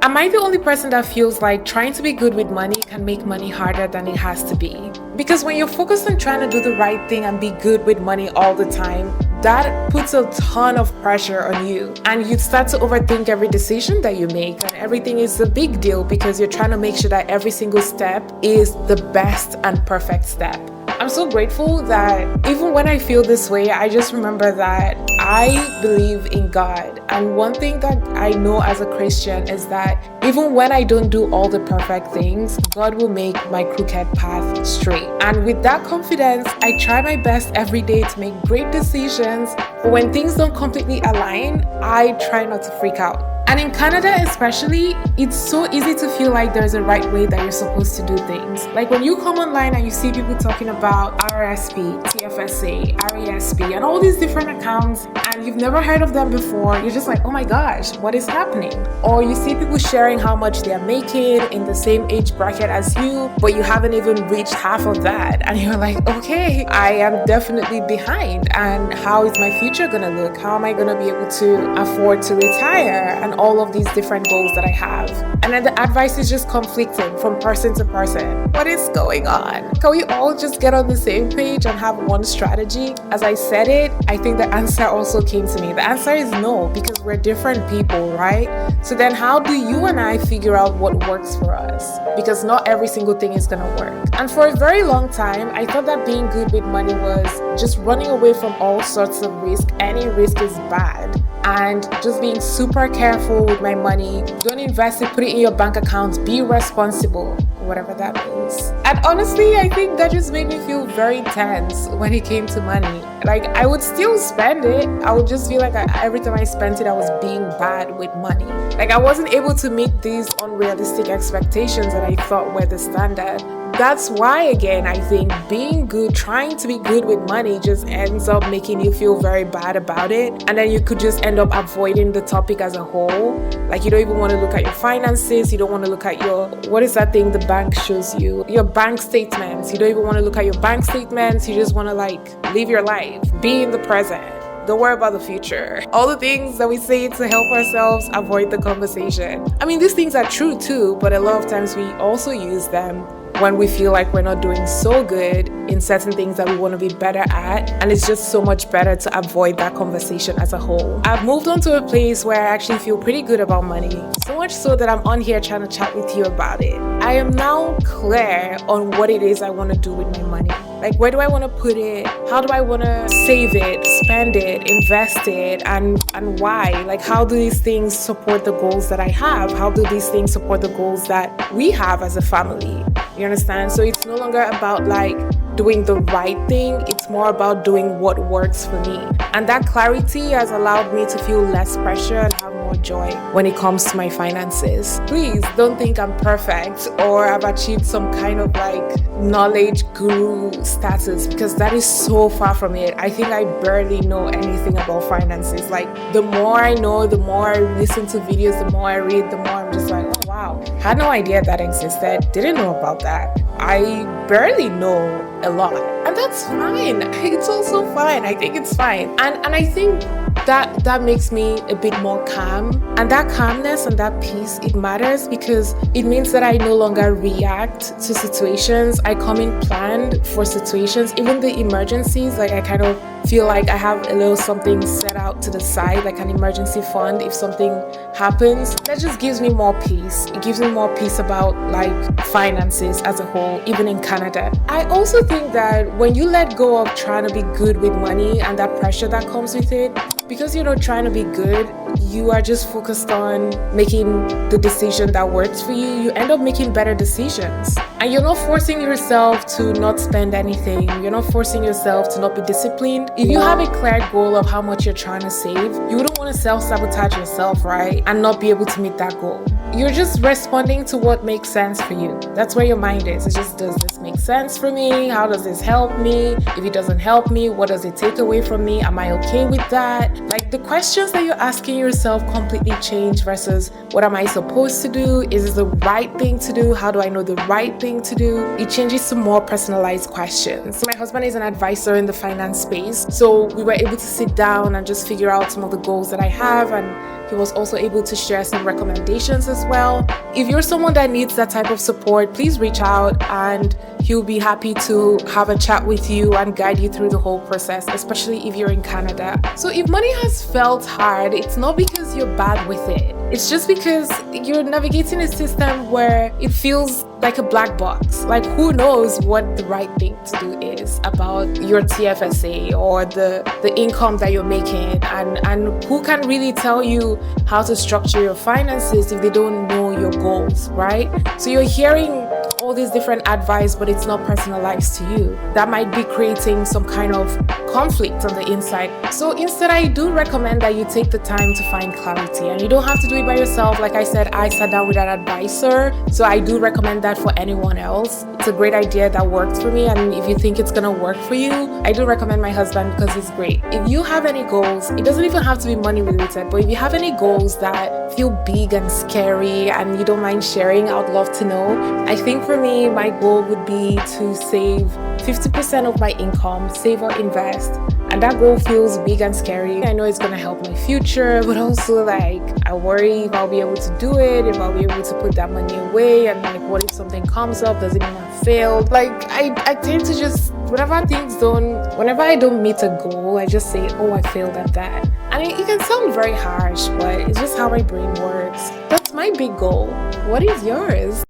Am I the only person that feels like trying to be good with money can make money harder than it has to be? Because when you're focused on trying to do the right thing and be good with money all the time, that puts a ton of pressure on you, and you start to overthink every decision that you make, and everything is a big deal because you're trying to make sure that every single step is the best and perfect step. I'm so grateful that even when I feel this way, I just remember that I believe in God. And one thing that I know as a Christian is that even when I don't do all the perfect things, God will make my crooked path straight. And with that confidence, I try my best every day to make great decisions. But when things don't completely align, I try not to freak out. And in Canada especially, it's so easy to feel like there's a right way that you're supposed to do things. Like when you come online and you see people talking about RRSP, TFSA, RESP, and all these different accounts, and you've never heard of them before, you're just like, oh my gosh, what is happening? Or you see people sharing how much they're making in the same age bracket as you, but you haven't even reached half of that. And you're like, okay, I am definitely behind. And how is my future gonna look? How am I gonna be able to afford to retire? And all of these different goals that I have. And then the advice is just conflicting from person to person. What is going on? Can we all just get on the same page and have one strategy? As I said it, I think the answer also came to me. The answer is no, because we're different people, right? So then how do you and I figure out what works for us? Because not every single thing is gonna work. And for a very long time, I thought that being good with money was just running away from all sorts of risk. Any risk is bad. And just being super careful with my money. Don't invest it, put it in your bank account, be responsible, whatever that means. And honestly, I think that just made me feel very tense when it came to money. Like, I would still spend it. I would just feel like every time I spent it, I was being bad with money. Like, I wasn't able to meet these unrealistic expectations that I thought were the standard. That's why, again, I think being good, trying to be good with money just ends up making you feel very bad about it. And then you could just end up avoiding the topic as a whole. Like, you don't even want to look at your finances. You don't want to look at what is that thing the bank shows you? Your bank statements. You don't even want to look at your bank statements. You just want to live your life, be in the present. Don't worry about the future. All the things that we say to help ourselves avoid the conversation. I mean, these things are true too, but a lot of times we also use them when we feel like we're not doing so good in certain things that we want to be better at, and it's just so much better to avoid that conversation as a whole. I've moved on to a place where I actually feel pretty good about money, so much so that I'm on here trying to chat with you about it. I am now clear on what it is I want to do with my money. Like, where do I want to put it? How do I want to save it, spend it, invest it, and why? Like, how do these things support the goals that I have? How do these things support the goals that we have as a family? You understand? So it's no longer about doing the right thing. It's more about doing what works for me. And that clarity has allowed me to feel less pressure and have more joy when it comes to my finances. Please don't think I'm perfect or I've achieved some kind of knowledge guru status, because that is so far from it. I think I barely know anything about finances. The more I know, the more I listen to videos, the more I read, the more I'm just like, oh wow, had no idea that existed, didn't know about that. I barely know a lot, and that's fine. It's also fine. I think it's fine, and I think that makes me a bit more calm, and that calmness and that peace, it matters because it means that I no longer react to situations. I come in planned for situations, even the emergencies. I kind of feel like I have a little something set out to the side, like an emergency fund if something happens. That just gives me more peace. It gives me more peace about finances as a whole, even in Canada. I also think that when you let go of trying to be good with money and that pressure that comes with it, because you're not trying to be good, you are just focused on making the decision that works for you. You end up making better decisions. And you're not forcing yourself to not spend anything. You're not forcing yourself to not be disciplined. If you have a clear goal of how much you're trying to save, you wouldn't want to self-sabotage yourself, right? And not be able to meet that goal. You're just responding to what makes sense for you. That's where your mind is. It's just, does this make sense for me? How does this help me? If it doesn't help me, what does it take away from me? Am I okay with that? The questions that you're asking yourself completely change versus what am I supposed to do? Is this the right thing to do? How do I know the right thing to do? It changes to more personalized questions. My husband is an advisor in the finance space, so we were able to sit down and just figure out some of the goals that I have and He was also able to share some recommendations as well. If you're someone that needs that type of support, please reach out and he'll be happy to have a chat with you and guide you through the whole process, especially if you're in Canada. So if money has felt hard, it's not because you're bad with it. It's just because you're navigating a system where it feels like a black box. Like, who knows what the right thing to do is about your TFSA or the income that you're making, and who can really tell you how to structure your finances if they don't know your goals, right? So you're hearing all these different advice, but it's not personalized to you. That might be creating some kind of conflict on the inside. So instead, I do recommend that you take the time to find clarity, and you don't have to do it by yourself. Like I said, I sat down with an advisor, so I do recommend that for anyone else. It's a great idea that worked for me, and if you think it's gonna work for you, I do recommend my husband because he's great. If you have any goals, it doesn't even have to be money related, but if you have any goals that feel big and scary and you don't mind sharing, I would love to know. I think for me, my goal would be to save 50% of my income, save or invest. And that goal feels big and scary. I know it's gonna help my future, but also like I worry if I'll be able to do it, if I'll be able to put that money away, and like what if something comes up? Does it mean I failed? Like I tend to just, whenever I don't meet a goal, I just say, oh, I failed at that. And it can sound very harsh, but it's just how my brain works. That's my big goal. What is yours?